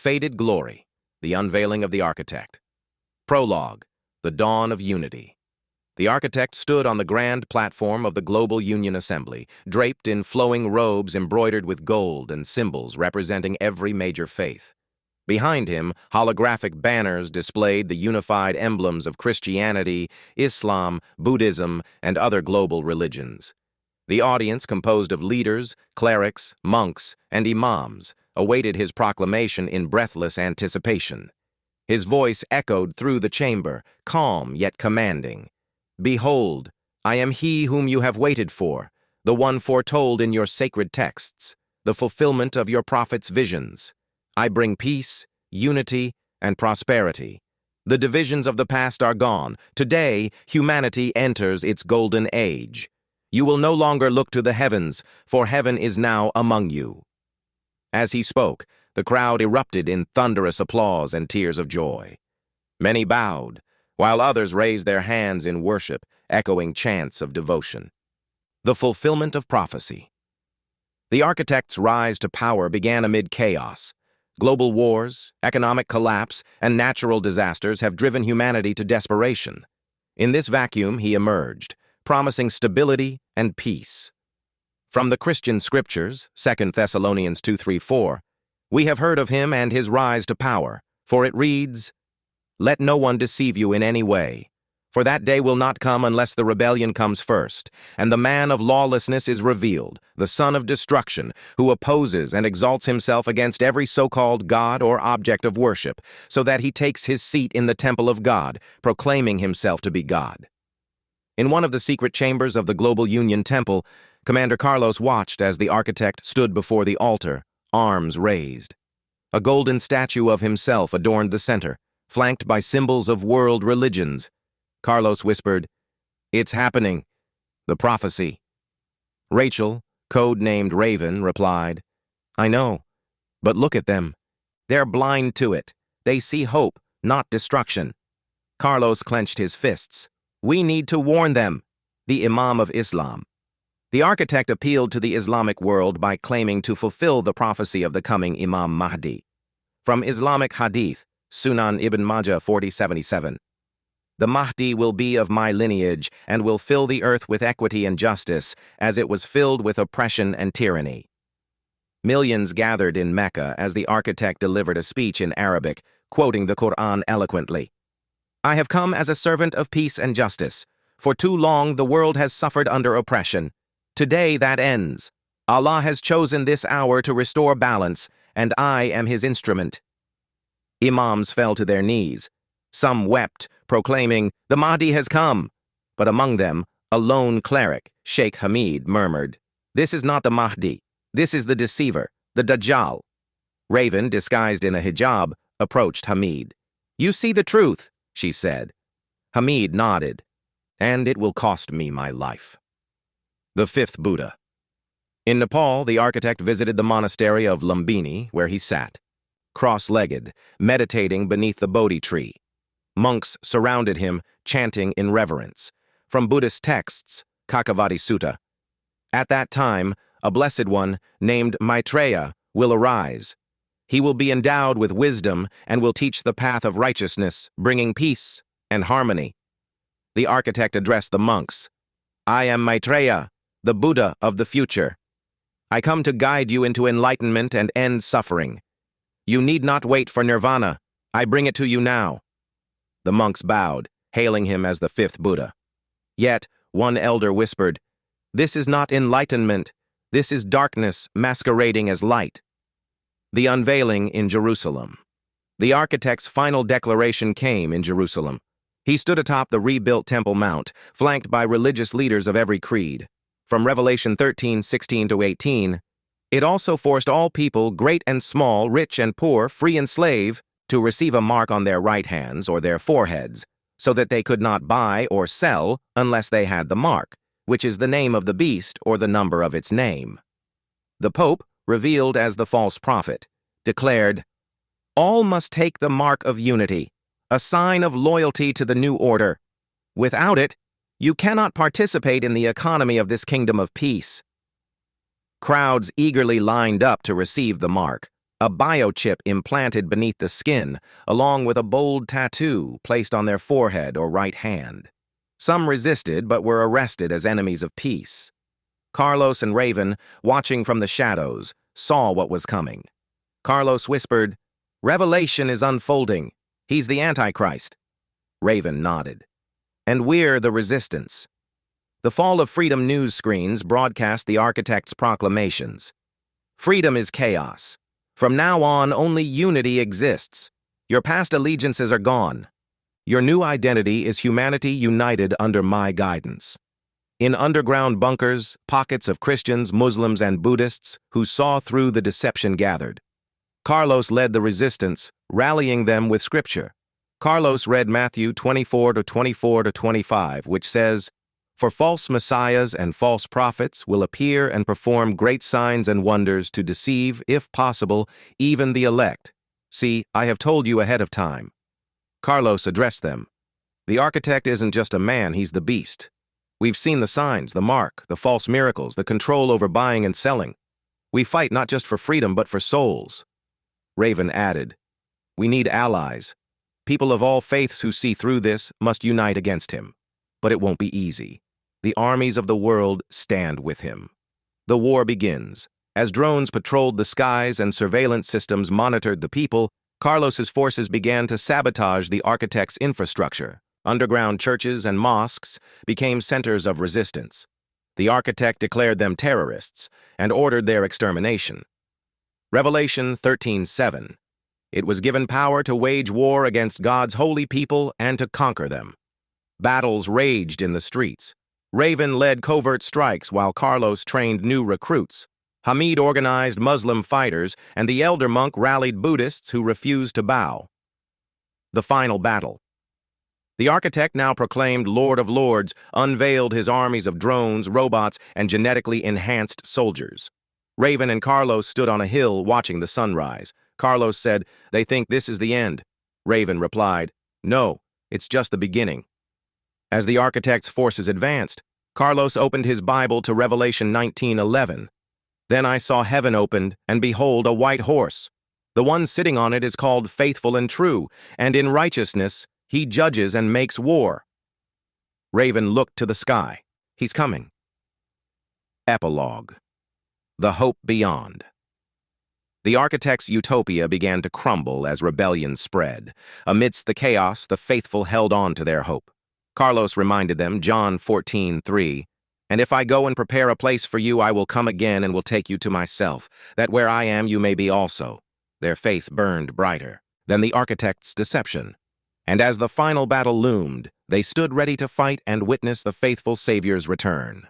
Faded glory, the unveiling of the architect. Prologue, the dawn of unity. The architect stood on the grand platform of the Global Union Assembly, draped in flowing robes embroidered with gold and symbols representing every major faith. Behind him, holographic banners displayed the unified emblems of Christianity, Islam, Buddhism, and other global religions. The audience, composed of leaders, clerics, monks, and imams, awaited his proclamation in breathless anticipation. His voice echoed through the chamber, calm yet commanding. "Behold, I am he whom you have waited for, the one foretold in your sacred texts, the fulfillment of your prophets' visions. I bring peace, unity, and prosperity. The divisions of the past are gone. Today, humanity enters its golden age. You will no longer look to the heavens, for heaven is now among you." As he spoke, the crowd erupted in thunderous applause and tears of joy. Many bowed, while others raised their hands in worship, echoing chants of devotion. The fulfillment of prophecy. The architect's rise to power began amid chaos. Global wars, economic collapse, and natural disasters have driven humanity to desperation. In this vacuum, he emerged, promising stability and peace. From the Christian scriptures, 2 Thessalonians 2:3-4, we have heard of him and his rise to power, for it reads, "Let no one deceive you in any way, for that day will not come unless the rebellion comes first, and the man of lawlessness is revealed, the son of destruction, who opposes and exalts himself against every so-called God or object of worship, so that he takes his seat in the temple of God, proclaiming himself to be God." In one of the secret chambers of the Global Union Temple, Commander Carlos watched as the architect stood before the altar, arms raised. A golden statue of himself adorned the center, flanked by symbols of world religions. Carlos whispered, "It's happening. The prophecy." Rachel, code-named Raven, replied, "I know, but look at them. They're blind to it. They see hope, not destruction." Carlos clenched his fists. "We need to warn them." The Imam of Islam. The architect appealed to the Islamic world by claiming to fulfill the prophecy of the coming Imam Mahdi. From Islamic Hadith, Sunan Ibn Majah 4077. "The Mahdi will be of my lineage and will fill the earth with equity and justice, as it was filled with oppression and tyranny." Millions gathered in Mecca as the architect delivered a speech in Arabic, quoting the Quran eloquently. "I have come as a servant of peace and justice. For too long the world has suffered under oppression. Today that ends. Allah has chosen this hour to restore balance, and I am his instrument." Imams fell to their knees. Some wept, proclaiming, "The Mahdi has come." But among them, a lone cleric, Sheikh Hamid, murmured, "This is not the Mahdi. This is the deceiver, the Dajjal." Raven, disguised in a hijab, approached Hamid. "You see the truth," she said. Hamid nodded. "And it will cost me my life." The fifth Buddha. In Nepal, the architect visited the monastery of Lumbini, where he sat, cross-legged, meditating beneath the Bodhi tree. Monks surrounded him, chanting in reverence. From Buddhist texts, Kakavati Sutta. At that time, a blessed one, named Maitreya, will arise. He will be endowed with wisdom and will teach the path of righteousness, bringing peace and harmony. The architect addressed the monks. "I am Maitreya, the Buddha of the future. I come to guide you into enlightenment and end suffering. You need not wait for nirvana. I bring it to you now." The monks bowed, hailing him as the fifth Buddha. Yet, one elder whispered, "This is not enlightenment. This is darkness masquerading as light." The unveiling in Jerusalem. The architect's final declaration came in Jerusalem. He stood atop the rebuilt Temple Mount, flanked by religious leaders of every creed. From Revelation 13:16-18, it also forced all people, great and small, rich and poor, free and slave, to receive a mark on their right hands or their foreheads, so that they could not buy or sell unless they had the mark, which is the name of the beast or the number of its name. The Pope, revealed as the false prophet, declared, "All must take the mark of unity, a sign of loyalty to the new order. Without it, you cannot participate in the economy of this kingdom of peace." Crowds eagerly lined up to receive the mark, a biochip implanted beneath the skin, along with a bold tattoo placed on their forehead or right hand. Some resisted but were arrested as enemies of peace. Carlos and Raven, watching from the shadows, saw what was coming. Carlos whispered, "Revelation is unfolding. He's the Antichrist." Raven nodded. "And we're the resistance." The Fall of Freedom news screens broadcast the architect's proclamations. "Freedom is chaos. From now on, only unity exists. Your past allegiances are gone. Your new identity is humanity united under my guidance." In underground bunkers, pockets of Christians, Muslims, and Buddhists who saw through the deception gathered. Carlos led the resistance, rallying them with scripture. Carlos read Matthew 24:24-25, which says, "For false messiahs and false prophets will appear and perform great signs and wonders to deceive, if possible, even the elect. See, I have told you ahead of time." Carlos addressed them. "The architect isn't just a man, he's the beast. We've seen the signs, the mark, the false miracles, the control over buying and selling. We fight not just for freedom, but for souls." Raven added, "We need allies. People of all faiths who see through this must unite against him. But it won't be easy. The armies of the world stand with him." The war begins. As drones patrolled the skies and surveillance systems monitored the people, Carlos's forces began to sabotage the architect's infrastructure. Underground churches and mosques became centers of resistance. The architect declared them terrorists and ordered their extermination. Revelation 13:7. It was given power to wage war against God's holy people and to conquer them. Battles raged in the streets. Raven led covert strikes while Carlos trained new recruits. Hamid organized Muslim fighters, and the elder monk rallied Buddhists who refused to bow. The final battle. The architect, now proclaimed Lord of Lords, unveiled his armies of drones, robots, and genetically enhanced soldiers. Raven and Carlos stood on a hill watching the sunrise. Carlos said, "They think this is the end." Raven replied, "No, it's just the beginning." As the architect's forces advanced, Carlos opened his Bible to Revelation 19:11. "Then I saw heaven opened, and behold, a white horse. The one sitting on it is called Faithful and True, and in righteousness he judges and makes war." Raven looked to the sky. "He's coming." Epilogue. The Hope Beyond. The architect's utopia began to crumble as rebellion spread. Amidst the chaos, the faithful held on to their hope. Carlos reminded them, John 14:3, "And if I go and prepare a place for you, I will come again and will take you to myself, that where I am you may be also." Their faith burned brighter than the architect's deception. And as the final battle loomed, they stood ready to fight and witness the faithful Savior's return.